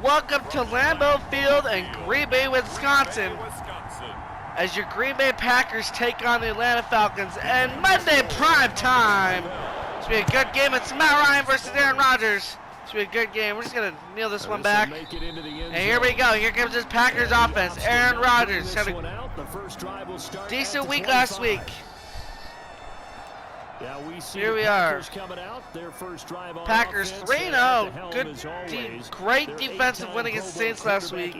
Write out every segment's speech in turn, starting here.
Welcome to Lambeau Field in Green Bay, Wisconsin, as your Green Bay Packers take on the Atlanta Falcons and Monday Primetime. It's going to be a good game. It's Matt Ryan versus Aaron Rodgers. It's going to be a good game. We're just going to kneel this one back. And here we go. Here comes this Packers offense. Aaron Rodgers had a decent week last week. Here we are. Packers 3-0. Good, great defensive win against Saints last week.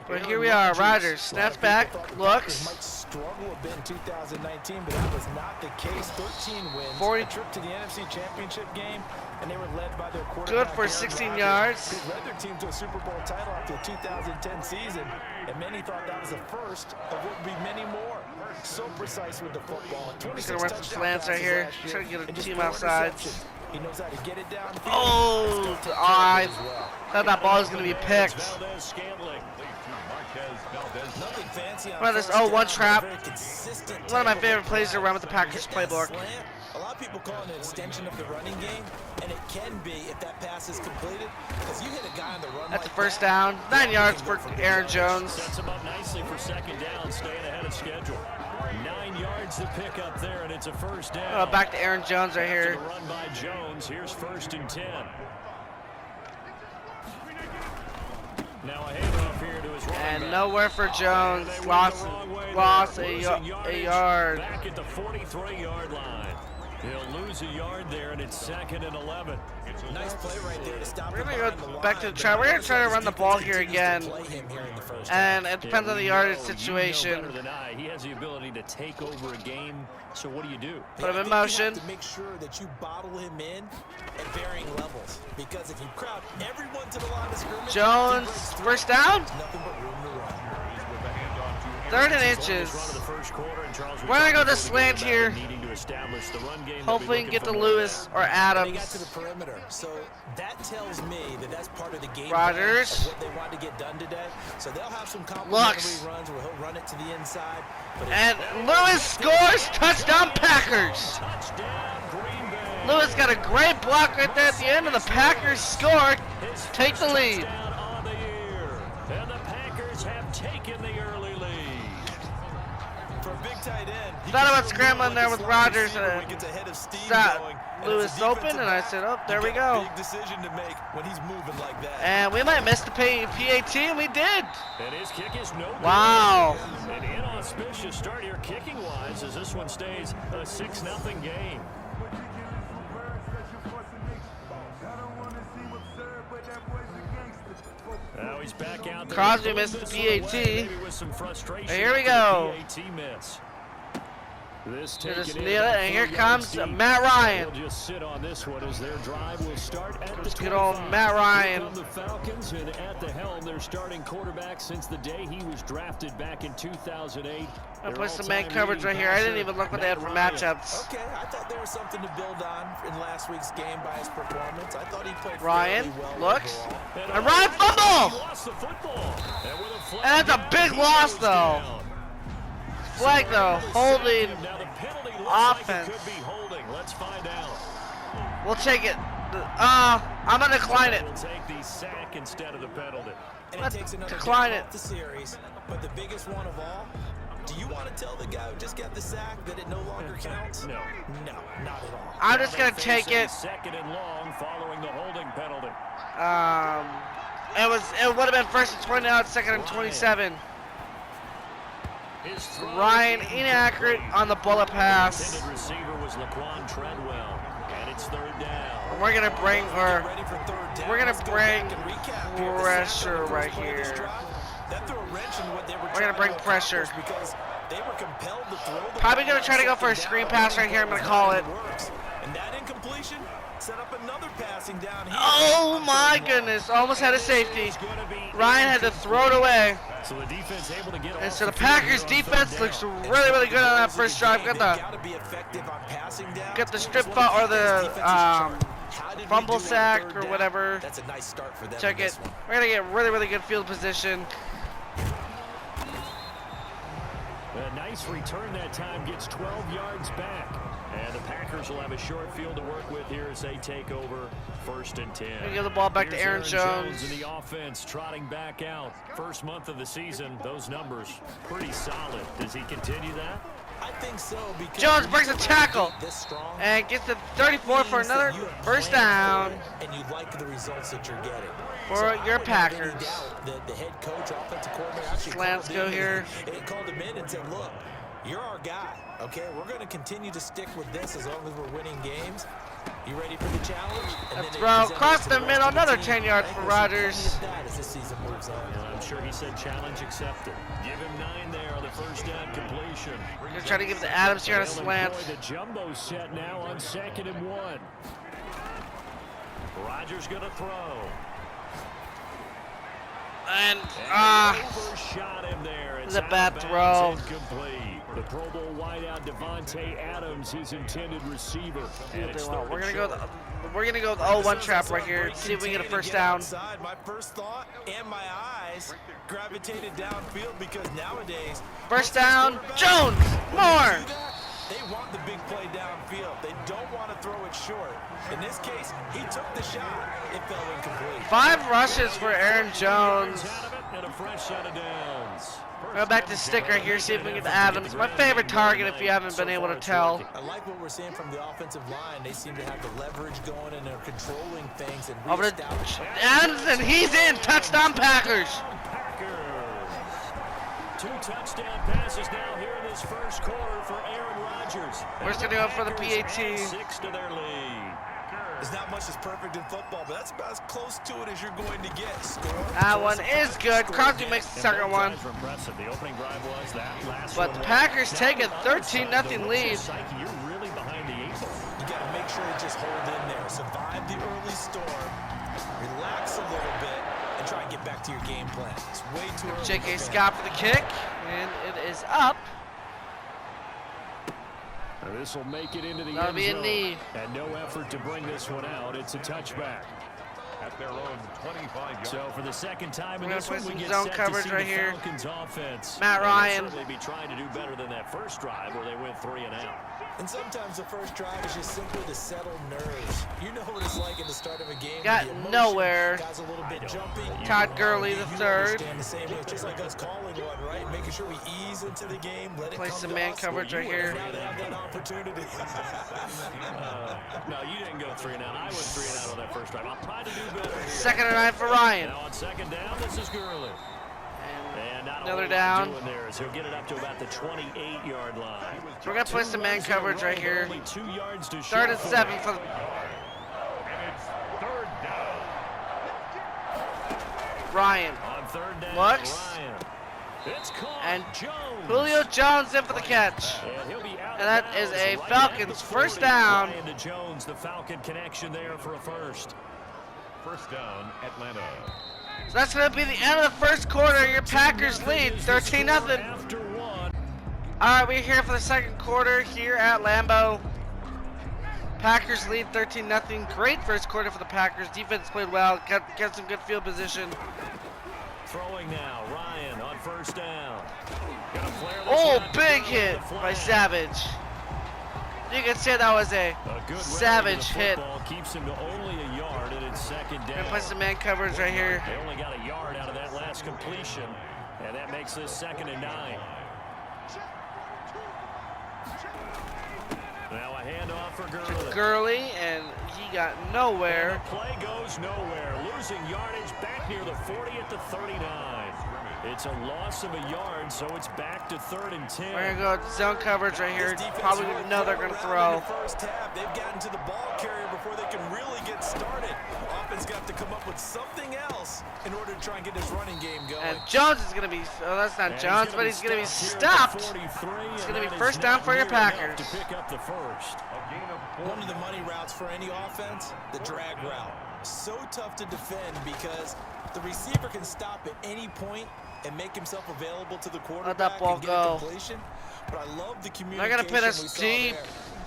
But here we are. Rodgers snaps back, looks. Might struggle a bit in 2019, but that was not the case. 13 wins. 40 trip to the NFC Championship game, and they were led by their quarterback. Good for 16 yards. They led their team to a Super Bowl title after the 2010 season, and many thought that was the first of what would be many more. So precise with the football. Just gonna run some slants right here. Trying to get a team outside. He knows how to get it down. Oh, I thought that ball was gonna be picked. Run this 0-1 trap. One of my favorite plays to run with the Packers playbook. A lot of people call it an extension of the running game, and it can be if that pass is completed. Because you hit a guy on the run. That's the first down. 9 yards for Aaron Jones. Sets him up nicely for second down, staying ahead of schedule. 9 yards to pick up there, and it's a first down. Back to Aaron Jones right here. Run by Jones. Here's 1st and 10. Now a handoff here to his running and back. Nowhere for Jones. Lost a yard. Back at the 43-yard line. He'll lose a yard there, and it's 2nd and 11. Nice play right there to stop. We're going to go back to the trap. We're going to try to run the ball here again. And it depends on the yardage situation. Better than I. He has the ability to take over a game. So what do? Put him in motion. To make sure that you bottle him in at varying levels. Because if you crowd everyone to the line of scrimmage, Jones, first down. Nothing but room to run. 3rd and inches. We're going to go this slant here. Hopefully we can get to Lewis or Adams. Got to the perimeter, so that tells me that that's part of the game. Rodgers. What they want to get done today. So they'll have some complimentary runs where he'll run it to the inside. And Lewis scores. Touchdown Packers. Lewis got a great block right there at the end, and the Packers scored. Take the lead. And the Packers have taken the early lead. For a big tight end. Thought about scrambling there with Rodgers. Lewis open, and I said, oh, there we go. Big decision to make when he's moving like that. And we might miss the PAT, and we did. And his kick is no good. Wow. An inauspicious start here kicking-wise as this one stays a 6-0 game. Now he's back out there. Crosby missed the PAT. And here we go. Just kneel it, and here comes Matt Ryan. Just sit on this one as their drive will start at the good old Matt Ryan. The Falcons, and at the helm, their starting quarterback since the day he was drafted back in 2008. I put some man coverage right here. I didn't even look what they had for matchups. Okay, I thought there was something to build on in last week's game by his performance. I thought he played Ryan well looks, and Ryan fumble. And that's a big loss though. Flag though, holding offense. Let's find out. We'll take it. I'm gonna decline it. We'll take the sack instead of the penalty. Let's decline it. The series, but the biggest one of all. Do you want to tell the guy who just got the sack that it no longer counts? No, not at all. I'm just gonna take it. 2nd and long following the holding penalty. It would have been 1st and 20. Now it's 2nd and 27. Ryan inaccurate on the bullet pass. Intended receiver was Laquan Treadwell, and it's 3rd down. We're gonna bring pressure right here. We're gonna bring pressure. Probably gonna try to go for a screen pass right here. I'm gonna call it. And that incompletion set up another passing down here. Oh my goodness! Almost had a safety. Ryan had to throw it away. So the defense able to get and so the Packers defense looks really, really good on that first drive. Got the strip or the fumble sack or whatever. That's a nice start for them. Check it. We're gonna get really, really good field position. A nice return that time, gets 12 yards back. And the Packers will have a short field to work with here as they take over 1st and 10. They give the ball back to Aaron Jones. And the offense trotting back out. First month of the season, those numbers pretty solid. Does he continue that? I think so. Because Jones breaks a tackle and gets to 34 for another first down. And you like the results that you're getting. For your Packers. The head coach, offensive coordinator, actually Slants go here. And called him in and said, look, you're our guy, okay? We're going to continue to stick with this as long as we're winning games. You ready for the challenge? And throw across the middle, another 10 yards for Rodgers. As the season moves on. I'm sure he said challenge accepted. Give him 9 there on the first down completion. They're trying to give it to Adams here on a slant. The jumbo set now on 2nd and 1. Rodgers going to throw. And overshot him there. It's a bad throw. Incomplete. The Pro Bowl wideout Devontae Adams, his intended receiver. And it's we're gonna go with the 0-1 trap right here. See if we can get a first down. My first thought and my eyes gravitated downfield because nowadays first down, Jones, more. They want the big play downfield. They don't want to throw it short. In this case, he took the shot. It fell incomplete. 5 rushes for Aaron Jones. And a fresh set of downs. Go back to stick right here, see if we can get Adams. My favorite target if you haven't been able to tell. I like what we're seeing from the offensive line. They seem to have the leverage going and they're controlling things and over to Adams, and he's in. Touchdown Packers. 2 touchdown passes now here in this first quarter for Aaron Rodgers. We're just going to go for the PAT. 6 to their lead. There's not much that's perfect in football, but that's about as close to it as you're going to get. Score. That one is good. Crosby makes the second one. The opening drive was that last but the Packers take a 13-0 lead. You're really behind the 8 ball. You got to make sure to just hold in there. Survive the early storm. Relax a little bit. And try and get back to your game plan. It's way too early. J.K. Scott for the kick, and it is up. This will make it into the That'll end be a zone. knee. And no effort to bring this one out. It's a touchback. At their own 25 yards. So for the second time in We're this gonna one, play we some get zone set coverage to see right the here. Falcons offense. Matt Ryan. They'll certainly be trying to do better than that first drive where they went 3 and out. And sometimes the first drive is just simply to settle nerves. You know what it's like at the start of a game. Got nowhere. Guys a little bit jumpy. Todd Gurley the third. Understand the same way. It's just like us calling one, right? Making sure we ease into the game. Let it Play come some to man us. coverage right here. Now they have that opportunity. No, you didn't go 3 and out. I went 3 and out on that first drive. I'll try to do better here. 2nd and 9 for Ryan. Now on 2nd down, this is Gurley. And not Another a down. doing there is he'll get it up to about the 28-yard line. So we're going to play some man coverage right here. Only 2 yards to 3rd and 7 for the... And it's 3rd down. Ryan. On 3rd down, Looks. Ryan. It's caught. And Jones. Julio Jones in for the catch. And he'll be out And that of is bounds a right Falcons at the first 40. down. Ryan to Jones, the Falcon connection there for a first. 1st down, Atlanta. So that's going to be the end of the first quarter. Your Packers lead 13-0. After 1. All right, we're here for the second quarter here at Lambeau. Packers lead 13-0. Great first quarter for the Packers. Defense played well. Got some good field position. Throwing now, Ryan on 1st down. Oh, big hit by Savage. You can say that was a savage hit. Keeps him to only a yard, and it's 2nd down. Gonna play some man coverage right here. They only got a yard out of that last completion, and that makes this 2nd and 9. Now a handoff for Gurley. Gurley, and he got nowhere. And the play goes nowhere. Losing yardage back near the 40 at the 39. It's a loss of a yard, so it's back to 3rd and 10. We're gonna go zone coverage right here. Probably know they're gonna throw. First half, they've gotten to the ball carrier before they can really get started. Offense got to come up with something else in order to try and get this running game going. And Jones is gonna be, oh, that's not Jones, but he's gonna be stopped. It's gonna be first down for your Packers. To pick up the first. One of the money routes for any offense, the drag route. So tough to defend because the receiver can stop at any point and make himself available to the quarterback. Let that ball and get go. a completion. But I love the communication. They're gonna put us we saw deep. there.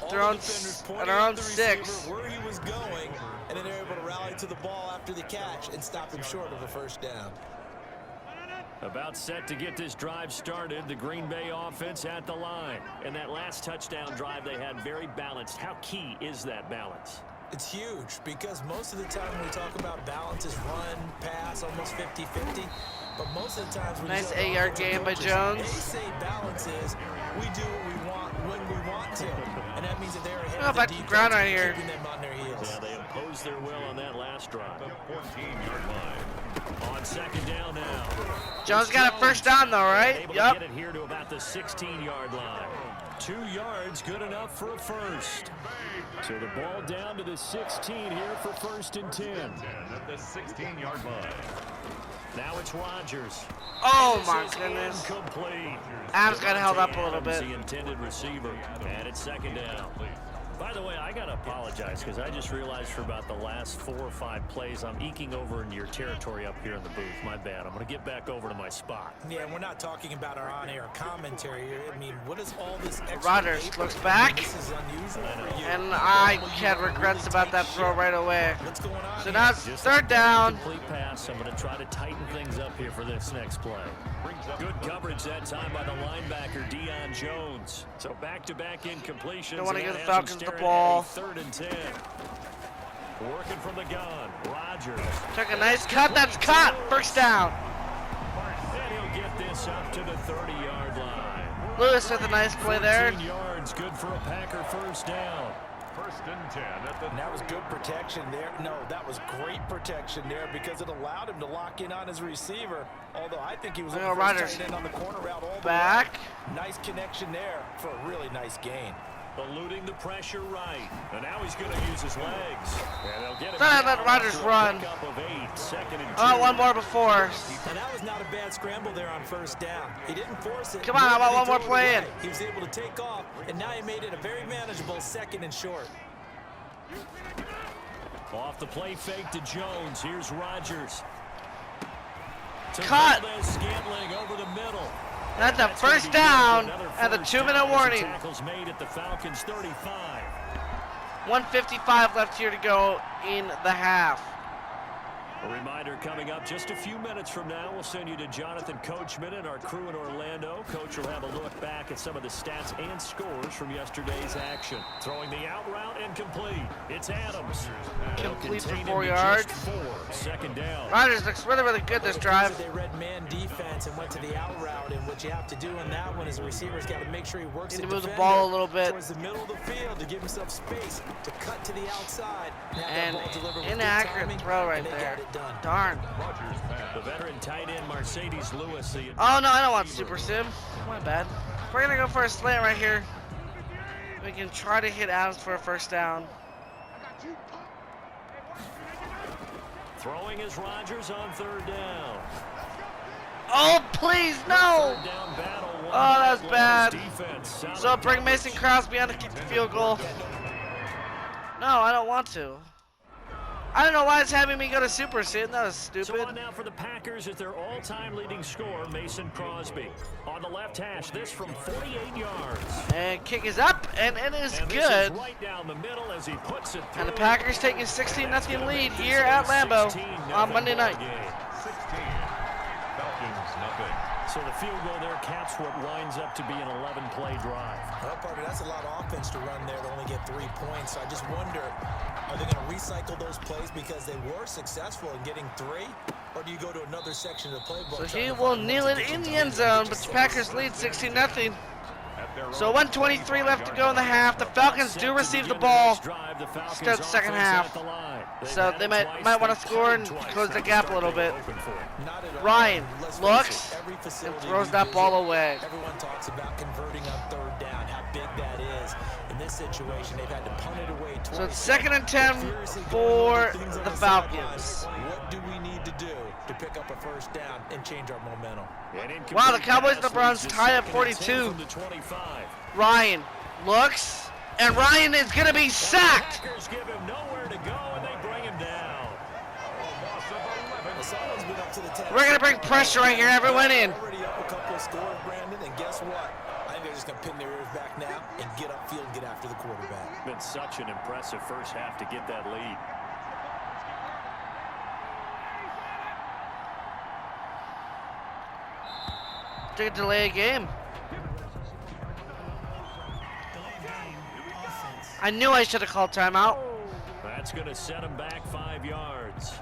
They're All on the defenders at pointing our own at the 6. receiver, where he was going, and then they're able to rally to the ball after the catch and stop him short of a first down. About set to get this drive started, the Green Bay offense at the line. And that last touchdown drive they had very balanced. How key is that balance? It's huge because most of the time when we talk about balance is run, pass, almost 50-50. But most of the times when Nice you 8-yard gain by Jones. They say balance is we do what we want when we want to. And that means that they're ahead Oh, of the back to defense, ground right here. keeping them on their heels. Yeah, they imposed their will on that last drive. The 14-yard line. On second down now. Jones got a first down though, right? Able Yep. to get it here to about the 16-yard line. 2 yards, good enough for a first. So the ball down to the 16 here for 1st and 10. At the 16-yard line. Now it's Rodgers. Oh This my is goodness. incomplete. Adams got held up a little Adams, bit. the intended receiver, and it's second down. By the way, I got to apologize because I just realized for about the last 4 or 5 plays, I'm eking over into your territory up here in the booth. My bad. I'm going to get back over to my spot. Yeah, and we're not talking about our on-air commentary here. I mean, what is all this extra Rodgers paper? looks back. This is unusual for you. And I had regrets about that throw right away. What's going on So here? now it's Just third down. Complete pass. I'm going to try to tighten things up here for this next play. Good coverage that time by the linebacker, Deion Jones. So back-to-back incompletions. Don't wanna and give that the has Falcons them the staring ball. at a 3rd and 10. Working from the gun. Rodgers. Took a nice cut. That's caught. First down. And he'll get this up to the 30-yard line. Lewis with a nice play there. 14 yards, good for a Packer first down. 1st and 10 at the And that was good protection there. No, that was great protection there because it allowed him to lock in on his receiver. Although I think he was Leo looking for his Rodgers. tight end on the corner route all the Back. way. Nice connection there for a really nice gain. Eluding the pressure right. And now he's going to use his legs. And they'll get him Thought I let down Rodgers after a run. pickup of 8, 2nd and 2. Oh, one more before. And that was not a bad scramble there on first down. He didn't force it. Come on, I want one more play in. He was able to take off, and now he made it a very manageable 2nd and short. Off the play fake to Jones. Here's Rodgers. To Cut. Valdez-Scantling over the middle. That's a That's gonna first be good for down another and a first 2-minute down as the warning. Tackles made at the Falcons 35. 1:55 left here to go in the half. A reminder coming up just a few minutes from now. We'll send you to Jonathan Coachman and our crew in Orlando. Coach will have a look back at some of the stats and scores from yesterday's action. Throwing the out route and complete. It's Adams. Complete for Contain 4 him to yards. just 4. Second down. Rodgers looks really, really good this drive. They read man defense and went to the out route, and what you have to do in that one is the receiver's got to make sure he works Need the to move the defender ball a little bit. towards the middle of the field to give himself space to cut to the outside. And have that And ball delivered with good inaccurate timing, throw right and they there. got it done. Darn. Rodgers pass. The veteran tight end Mercedes Lewis. The Oh no, I don't want super sim. My bad. We're gonna go for a slant right here. We can try to hit Adams for a first down. throwing is Rodgers on 3rd down. Oh please, no! 3rd down battle. Oh, that was bad. Defense. Solid So bring Mason coverage. Crosby on to kick the field goal. No, I don't want to. I don't know why it's having me go to super sim. That was So stupid. on now for the Packers is their all-time leading scorer, Mason Crosby. On the left hash, this from 48 yards. And kick is up, and it is And this good. is right down the middle as he puts it through. And the Packers taking 16-0 lead here at Lambeau on Monday night. 16. Falcons, nothing. So the field goal there caps what winds up to be an 11-play drive. Well, Parker, that's a lot of offense to run there to only get 3 points. I just wonder, are they going to recycle those plays because they were successful in getting 3? Or do you go to another section of the playbook? So he will kneel it in the end zone, but the Packers lead 16-0. So 1:23 left to go in the half. The Falcons do receive the ball. Start the second half. So they might want to score and close the gap a little bit. Ryan looks and throws that ball away. Everyone talks about converting on 3rd down, how big that is. In this situation, they've had to punt it away twice. So it's 2nd and 10 for the Falcons. What do we need to do to pick up a first down and change our momentum? Wow, the Cowboys and the Browns tie at 42. Ryan looks, and Ryan is going to be sacked. Packers give him nowhere to go, and they bring him down. We're going to bring pressure right here. Everyone in. Already up a couple of scores, Brandon, and guess what? I think they're just going to pin their ears back now and get upfield, get after the quarterback. Been such an impressive first half to get that lead. to delay a game. I knew I should have called timeout. That's going to set him back 5 yards.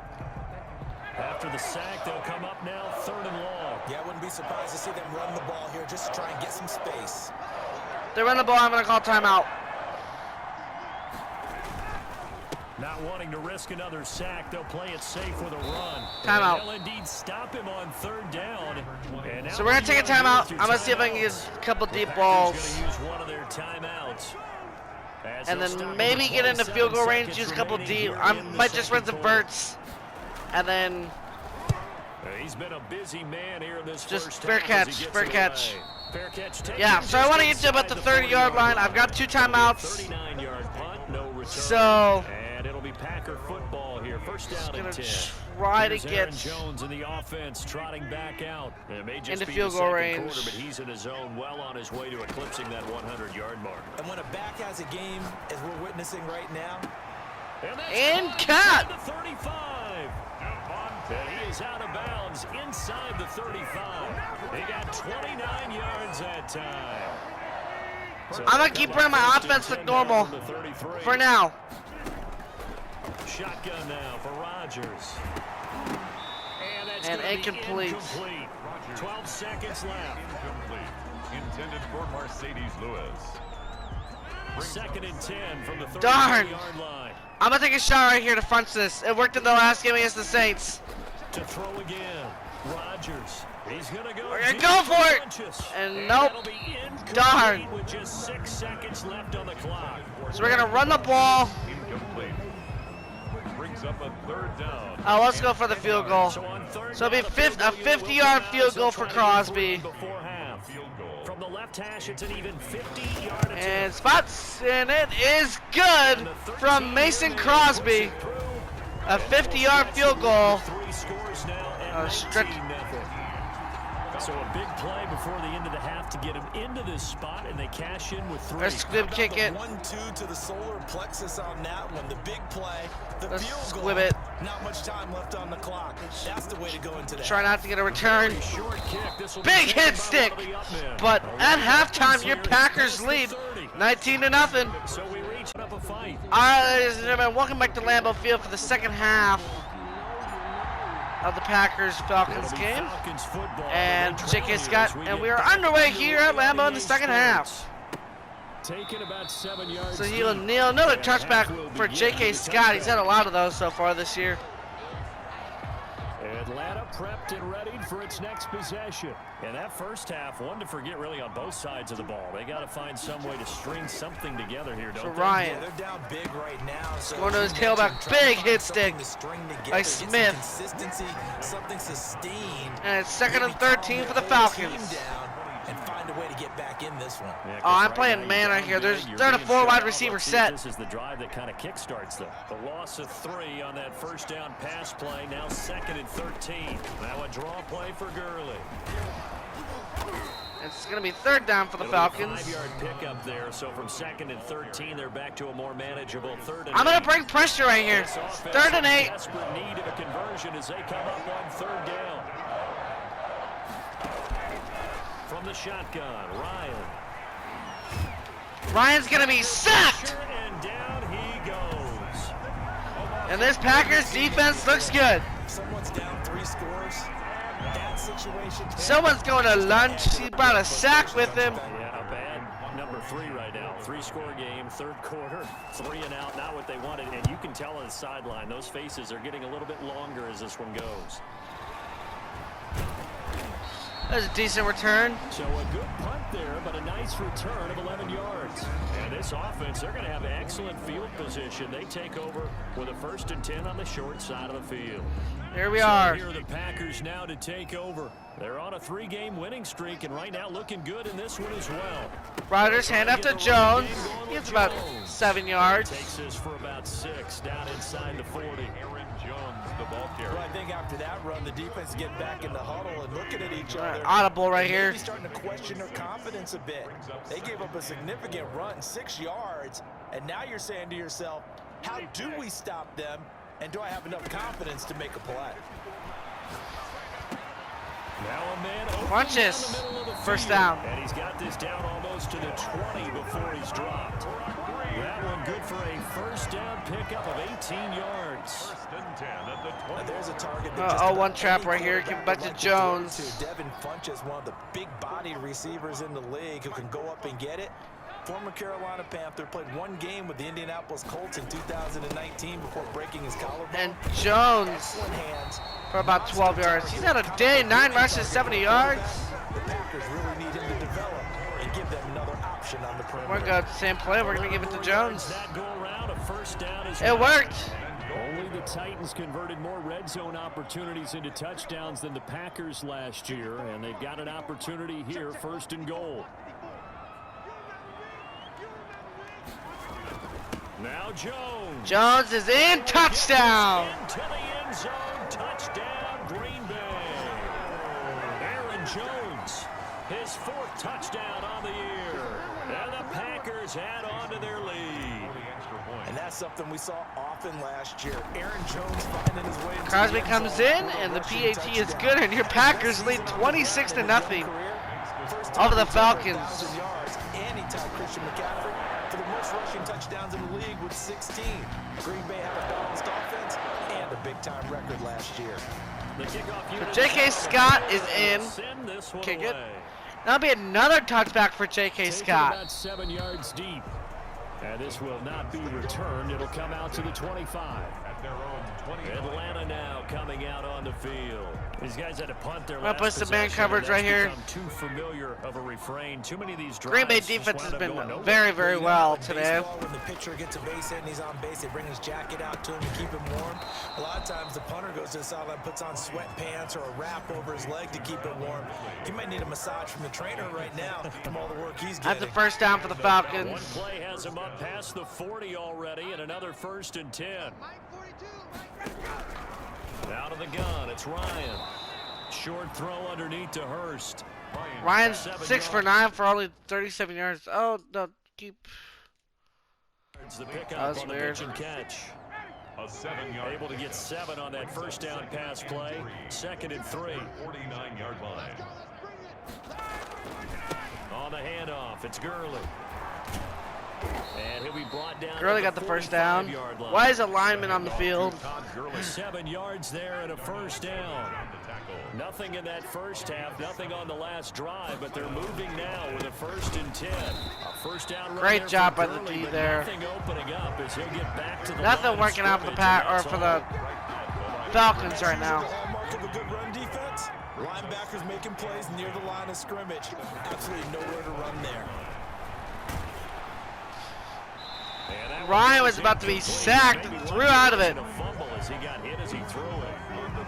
After the sack, they'll come up now 3rd and long. Yeah, I wouldn't be surprised to see them run the ball here just to try and get some space. They run the ball, I'm going to call timeout. Not wanting to risk another sack, they'll play it safe with a run. Timeout. They'll indeed stop him on 3rd down. And So we're going to take a timeout. I'm going to see if I can get a couple deep balls. Going to use one of their timeouts. And then maybe get into field goal range, use a couple deep. I might just run some verts. And then he's been a busy man here in this just first fair half as he catch, gets fair it catch. away. Fair catch taken Yeah, so I want to get to about the 30-yard line. I've got 2 timeouts. 39-yard punt, no return. So And it'll be Packer football here. First down and 10. try to Here's get Aaron Jones in the offense, trotting back out. It may just into be field the goal second range. quarter, but he's in his zone, well on his way to eclipsing that 100-yard mark. And when a back has a game, as we're witnessing right now, And cut. The 35. And he is out of bounds inside the 35. He got 29 yards that time. So I'm going to keep running my offense look normal for now. Shotgun now for Rodgers. And that's And gonna be incomplete. 12 seconds left. Incomplete. Intended for Mercedes Lewis. 2nd and 10 from the Darn. 30-yard line. I'm going to take a shot right here to punch this. It worked in the last game against the Saints. To throw again. Rodgers. He's going to go. We're gonna deep go for it. punches. And nope. that'll be incomplete Darn. with just 6 seconds left on the clock. So we're going to run the ball. Incomplete. Brings up a 3rd down. Oh, let's go for the field goal. So on 3rd So it'll down, be a 50-yard field goal for Crosby. Before half. Field goal. From the left hash, it's an even 50-yard attempt. And spots, and it is good from Mason Crosby. A 50-yard field goal. 3 scores now and Stretch. 19-0. So a big play before the end of the half to get him into this spot, and they cash in with 3. Let's squib kick it. 1-2 to the solar plexus on that one. The big play, the Let's field goal. squib it. Not much time left on the clock. That's the way to go into that. Try not to get a return. Short kick. This will be Big taken hit by stick. one of the up men. But at halftime, Here your is Packers past the lead 30. 19-0. So we reach up a fight. All right, ladies and gentlemen, welcome back to Lambeau Field for the second half of the Packers-Falcons It'll be game. Falcons football. And They're J.K. trailing Scott, as we and get we are back underway into here at Lambeau in the NBA second half. Taking about 7 yards. So he'll kneel another touchback for J.K. Scott. He's had a lot of those so far this year. Atlanta prepped and readied for its next possession. And that first half, one to forget really on both sides of the ball. They got to find some way to string something together here, don't For they? Ryan. They're down big right now. So Going to his you mentioned tailback, trying to big find hit something stick to string together, by get some Smith. Consistency, something sustained. And it's 2nd and Maybe calm 13 for your the whole team Falcons. down and find a way to get back in this one. Yeah, 'cause Oh, I'm right playing now man you're right down here. big, There's you're a being 4 shut wide out. receiver Let's see if set. This is the drive that kind of kickstarts them. The loss of 3 on that first down pass play. Now 2nd and 13. Now a draw play for Gurley. It's going to be 3rd down for the Falcons. 5-yard pickup there. So from 2nd and 13, they're back to a more manageable 3rd and I'm going 8. to bring pressure right here. This offense 3rd and in 8. desperate need of a conversion as they come up on 3rd down. From the shotgun, Ryan. Ryan's going to be sacked. And down he goes. And this Packers defense looks good. Someone's down 3 scores. That situation. Someone's going to lunch. He brought a sack with him. Yeah, bad number 3 right now. 3-score game, 3rd quarter, 3 and out, not what they wanted. And you can tell on the sideline, those faces are getting a little bit longer as this one goes. That's a decent return. So a good punt there, but a nice return of 11 yards. And this offense, they're going to have excellent field position. They take over with a 1st and 10 on the short side of the field. Here we So are. here are the Packers now to take over. They're on a 3-game winning streak, and right now looking good in this one as well. Rodgers hand up to Jones. He gets about 7 yards. Takes this for about 6 down inside the 40. Aaron Jones, the ball carrier. Well, I think after that run, the defense get back in the huddle and looking at each other. Audible right here. Maybe starting to question their confidence a bit. They gave up a significant run, 6 yards, and now you're saying to yourself, how do we stop them, and do I have enough confidence to make a play? Now a man open Punches. down the middle of the First field. down. And he's got this down almost to the 20 before he's dropped. That one good for a first down pickup of 18 yards. First and 10 at the 20. There's a target that just one about trap any right here. quarterback Give it back would to like throw it Jones. to. Devin Funchess, one of the big-body receivers in the league who can go up and get it. Former Carolina Panther, played one game with the Indianapolis Colts in 2019 before breaking his collarbone. And Jones Excellent hands. for about 12 yards. He's had a day, 9 rushes, 70 yards. The Packers really need him to develop and give them another option on the perimeter. We're going to same play. We're going to give it to Jones. That go around, a first down is It worked. Only the Titans converted more red zone opportunities into touchdowns than the Packers last year, and they've got an opportunity here, first and goal. Now Jones. Jones is in. Touchdown. Into the end zone. Touchdown, Green Bay. Aaron Jones, his 4th touchdown on the year. And the Packers add on to their lead. And that's something we saw often last year. Aaron Jones finding his way. Crosby comes in, and the PAT is good, and your Packers lead 26-0 over the Falcons. And he tied Christian McCaffrey for the most rushing touchdowns in the league with 16. Green Bay had a balanced offense and a big-time record last year. So J.K. Scott is in. Kick it. That'll be another touchback for J.K. Scott. About 7 yards deep. And this will not be returned. It'll come out to the 25. At their own 20. Atlanta now coming out on the field. These guys had to punt their I'm gonna last put some man possession, coverage and right that's here. become too familiar of a refrain. Too many of these Green Bay drives just defense has wound up been going nowhere. very, very well today. Baseball, when the pitcher gets a base hit and he's on base, they bring his jacket out to him to keep him warm. A lot of times the punter goes to the sideline, puts on sweatpants or a wrap over his leg to keep it warm. He might need a massage from the trainer right now from all the work he's getting. That's a first down for the One Falcons. play has him up past the 40 already, and another 1st and 10. Out of the gun, it's Ryan. Short throw underneath to Hurst. Ryan's 7 6 for 9 for only 37 yards. Oh, no, keep. The pickup That was on the weird. pitch and catch. A 7-yard. Able to get 7 on that first down pass play. 2nd and 3. 49-yard line. On the handoff, it's Gurley. And he'll be brought down. Gurley at got the first down. 45-yard line. Why is a lineman on the field? 7 yards there and a first down. Nothing in that first half, nothing on the last drive, but they're moving now with a 1st and 10. A first down run Great there job for by the Gurley, D but there. Nothing opening up as he'll get back to the Nothing line of working out for the scrimmage, and for that's the all. Falcons right now. The hallmark of a good run defense. Linebackers making plays near the line of scrimmage. Absolutely nowhere to run there. Ryan was about to be sacked and threw out of it.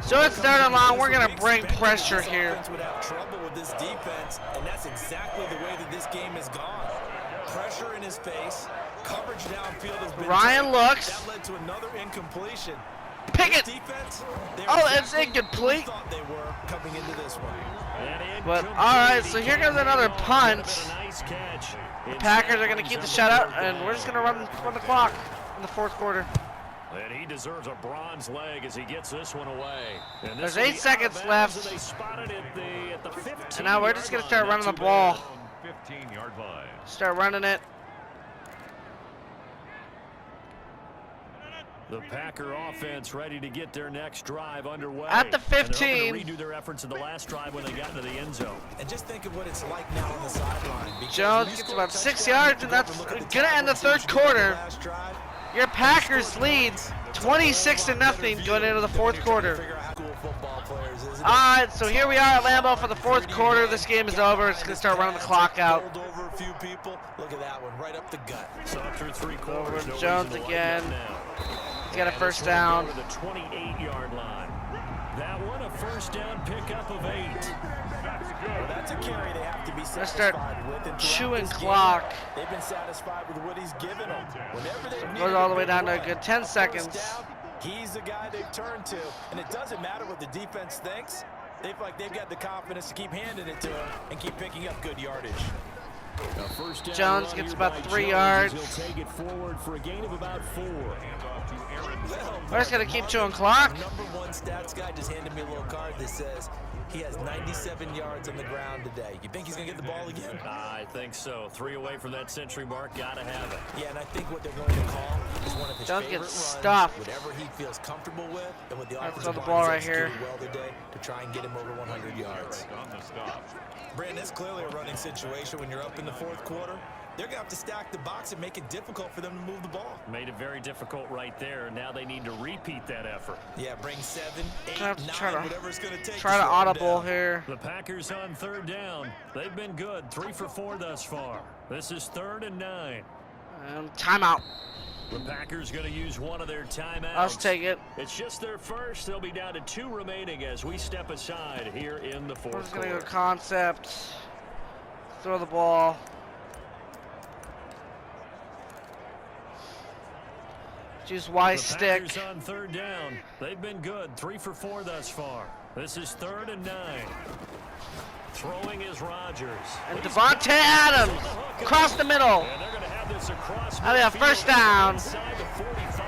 So it's 3rd and long. We're going to bring pressure here. Would have trouble with this defense, and that's exactly the way that this game has gone. Pressure in his face, coverage downfield has been Ryan looks. That led to another incompletion. Pickett. Defense, Oh, it's incomplete. thought they were coming into this one. But all right, so here goes another punt. The Packers are going to keep the shutout, and we're just going to run the clock in the 4th quarter. And he deserves a bronze leg as he gets this one away. And There's this will 8 be seconds out of bounds, left. and they spotted it at the 15 And now we're just going to start running the ball. 15-yard line. Start running it. The Packer offense ready to get their next drive underway. At the And they're hoping 15. to redo their efforts in the last drive when they got into the end zone. And just think of what it's like now on the sideline. because Jones when you gets score a about 6 touchdown, yards, and you have that's to look at going to end the tackle 3rd teams who did quarter. the last drive. Your Packers lead 26-0 going into the 4th quarter. Figure out how cool football players is. All right, so here we are at Lambeau for the 4th quarter. This game is over. It's going to start running the clock out. Rolled over a few people. Look at that one, right up the gut. So after 3 quarters, Over no Jones reason to again. lighten up now. He's got a And first this one down. go to the 28-yard line. That one a first down pickup of 8. Well, that's a carry they have to be Let's start satisfied with. And throughout chewing this game, clock. They've been satisfied with what he's given them. Whenever they Goes all the way down to a good 10 seconds. He's the guy they've turned to. And it doesn't matter what the defense thinks. They feel like they've got the confidence to keep handing it to him and keep picking up good yardage. Jones gets about 3 yards. He'll take it forward for a gain of about 4. We're just going to keep chewing clock. Number one stats guy just handed me a little card that says he has 97 yards on the ground today. You think he's going to get the ball again? I think so. 3 away from that century mark. Got to have it. Yeah, and I think what they're going to call is one of his Jones favorite gets runs, stuffed. whatever he feels comfortable with, and with the Let's offensive throw the ball line right is here. executed well today to try and get him over 100 yards. On the stop. Brandon, it's clearly a running situation when you're up in the fourth quarter. They're going to have to stack the box and make it difficult for them to move the ball. Made it very difficult right there. Now they need to repeat that effort. Yeah, bring 7, 8, Gonna have to 9, try to- whatever it's going to take. Try to slow them audible down. here. The Packers on 3rd down. They've been good. 3 for 4 thus far. This is 3rd and 9. Timeout. The Packers going to use one of their timeouts. Let's take it. It's just their first. They'll be down to 2 remaining as we step aside here in the We're 4th just going to quarter. go concept. Throw the ball. Use Y The stick. Packers on 3rd down. They've been good. 3 for 4 thus far. This is 3rd and 9. Throwing is Rodgers. And Devontae Adams across the middle. And they're going to have this across That'll be a midfield first down. inside the 45.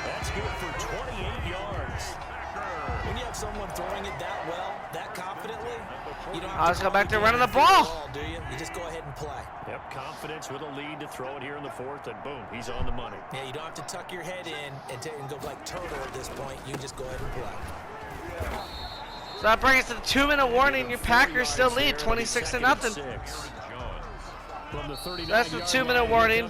That's good for 28 yards. When you have someone throwing it that well, that confidently, you don't have I'll just go back to probably running the get anything ball. at all, do you? You just go ahead and play. Yep, confidence with a lead to throw it here in the 4th, and boom, he's on the money. Yeah, you don't have to tuck your head in and go like turtle at this point. You can just go ahead and play. So that brings us to the 2-minute warning. Your Packers still lead 26-0. From the 39 That's the 2-minute warning.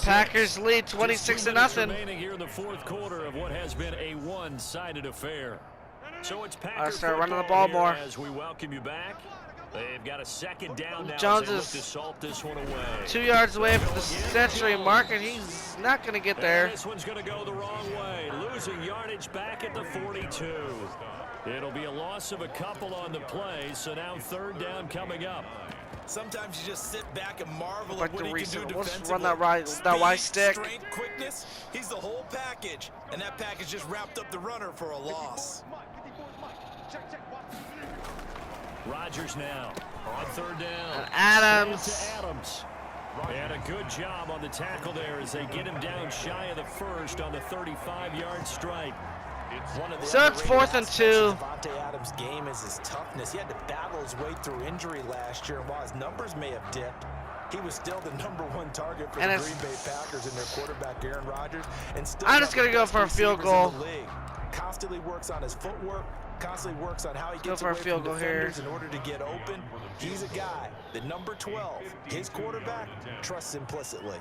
Packers lead 26-0. Remaining here in the 4th quarter of what has been a one-sided affair. So it's Packer I'll start running the football ball more. here as we welcome you back. They've got a 2nd down now. Jones as they look is to salt this one away. 2 yards away from the century mark, and he's not going to get there. And this one's going to go the wrong way, losing yardage back at the 42. It'll be a loss of a couple on the play, so now 3rd down coming up. Sometimes you just sit back and marvel Like at what the he can recent- do let's defensively. run that Y stick. Strength, quickness, he's the whole package. And that package just wrapped up the runner for a loss. Rodgers now on 3rd down. And Adams. To Adams. And a good job on the tackle there as they get him down shy of the 1st on the 35-yard strike. So it's 4th and 2. Devontae Adams' game is his toughness. He had to battle his way through injury last year, and while his numbers may have dipped, he was still the #1 target for And the it's- Green Bay Packers and their quarterback Aaron Rodgers. And still I'm just one of gonna the go best for a field receivers in goal. the league. Constantly works on his footwork. Constantly works on how he Go gets for a away field from goal here. defenders in order to get open. He's a guy that number 12, his quarterback, trusts implicitly.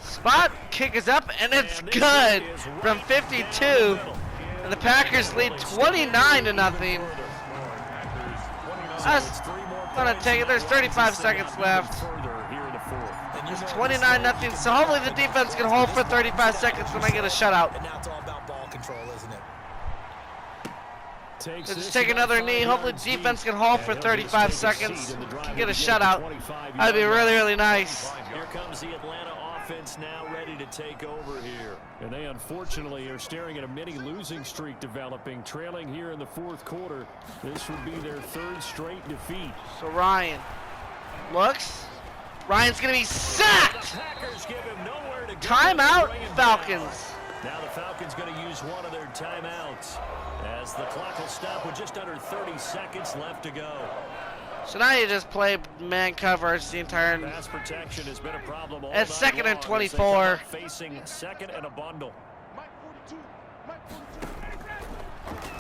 Spot kick is up, and it's good from 52. And the Packers lead 29-0. That's gonna take it. There's 35 seconds left. It's 29-0. So hopefully the defense can hold for 35 seconds when I get a shutout. And now it's all about ball control, isn't it? Let's just take another knee. Hopefully the defense can hold for 35 seconds. Can get a shutout. That'd be really, really nice. Here comes the Atlanta offense now ready to take over here. And they unfortunately are staring at a mini losing streak developing, trailing here in the 4th quarter. This would be their 3rd straight defeat. So Ryan looks. Ryan's gonna be sacked. The Packers give him nowhere to go. Timeout, Bring him Falcons. down. Now the Falcons going to use one of their timeouts as the clock will stop with just under 30 seconds left to go. So now you just play man coverage the entire. Pass protection has been a problem all It's night 2nd and long as they 24. come up facing 2nd and a bundle.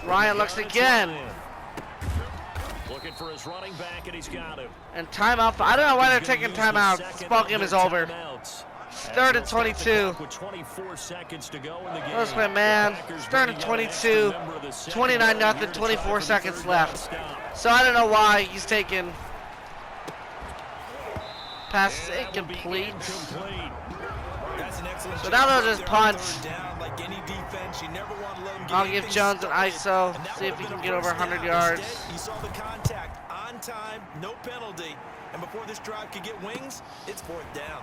Ryan looks again. Looking for his running back, and he's got him. And timeout. I don't know why they're taking timeouts. This ball game is over. It's 3rd and 22. With 24 seconds to go in the game. Let's play man. It's 3rd and 22. 29-0. 24 seconds left. So I don't know why he's taking. Pass is incomplete. That's an excellent So job now they'll right just there, punt. throwing down like any defense. You never want to let them get I'll give anything Jones an started, ISO, and that see if would've he been can a get over first 100 down. yards. Instead, you saw the contact on time, no penalty, and before this drive could get wings, it's 4th down.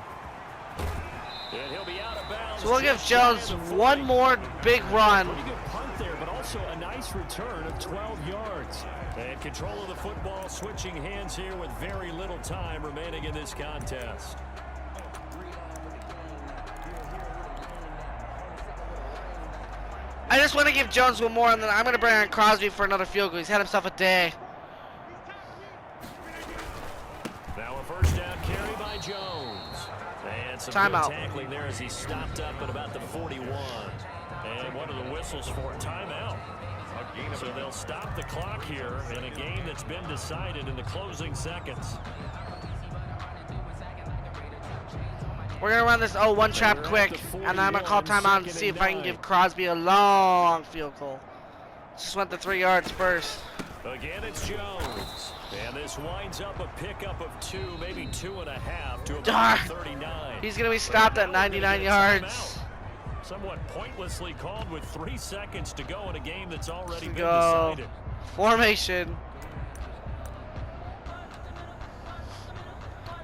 And he'll be out of bounds. So we'll give Jones one more big run. Pretty good punt there, but also a nice return of 12 yards. And control of the football switching hands here with very little time remaining in this contest. I just want to give Jones one more, and then I'm going to bring on Crosby for another field goal. He's had himself a day. Now a first down carry by Jones. And some Timeout. good tackling there as he stopped up at about the 41. And one of the whistles for a timeout. So they'll stop the clock here in a game that's been decided in the closing seconds. We're going to run this 0-1 trap quick, and then I'm going to call timeout and see if I can give Crosby a long field goal. Just went the 3 yards first. Again, it's Jones. And this winds up a pickup of 2, maybe 2.5 to Darn. about 39. He's going to be stopped at 99 yards. Somewhat pointlessly called with 3 seconds to go in a game that's already been Go. decided. Formation.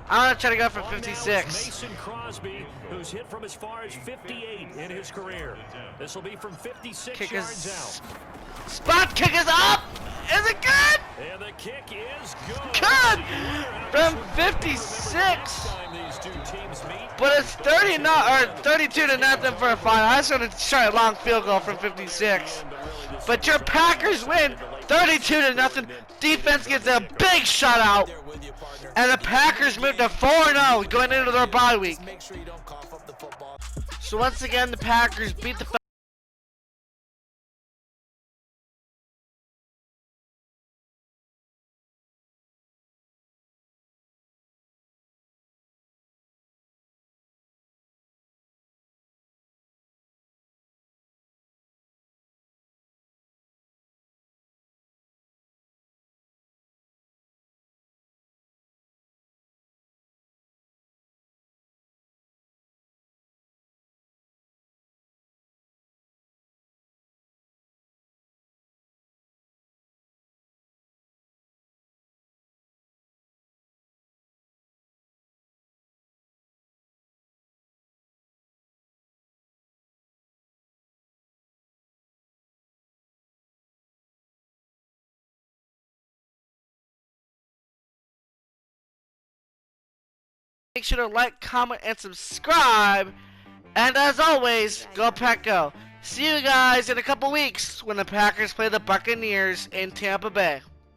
I'm going to try to go for On now is 56. Mason Crosby, who's hit from as far as 58 in his career. This will be from 56 Kick yards is... out. Spot kick is up! Is it good? And the kick is good. Good! From 56. These two teams meet. But it's 32 to nothing for a final. I just want to try a long field goal from 56. But your Packers win 32 to nothing. Defense gets a big shutout. And the Packers move to 4-0 going into their bye week. So once again, the Packers beat the Falcons. Make sure to like, comment, and subscribe. And as always, go Pack Go. See you guys in a couple weeks when the Packers play the Buccaneers in Tampa Bay.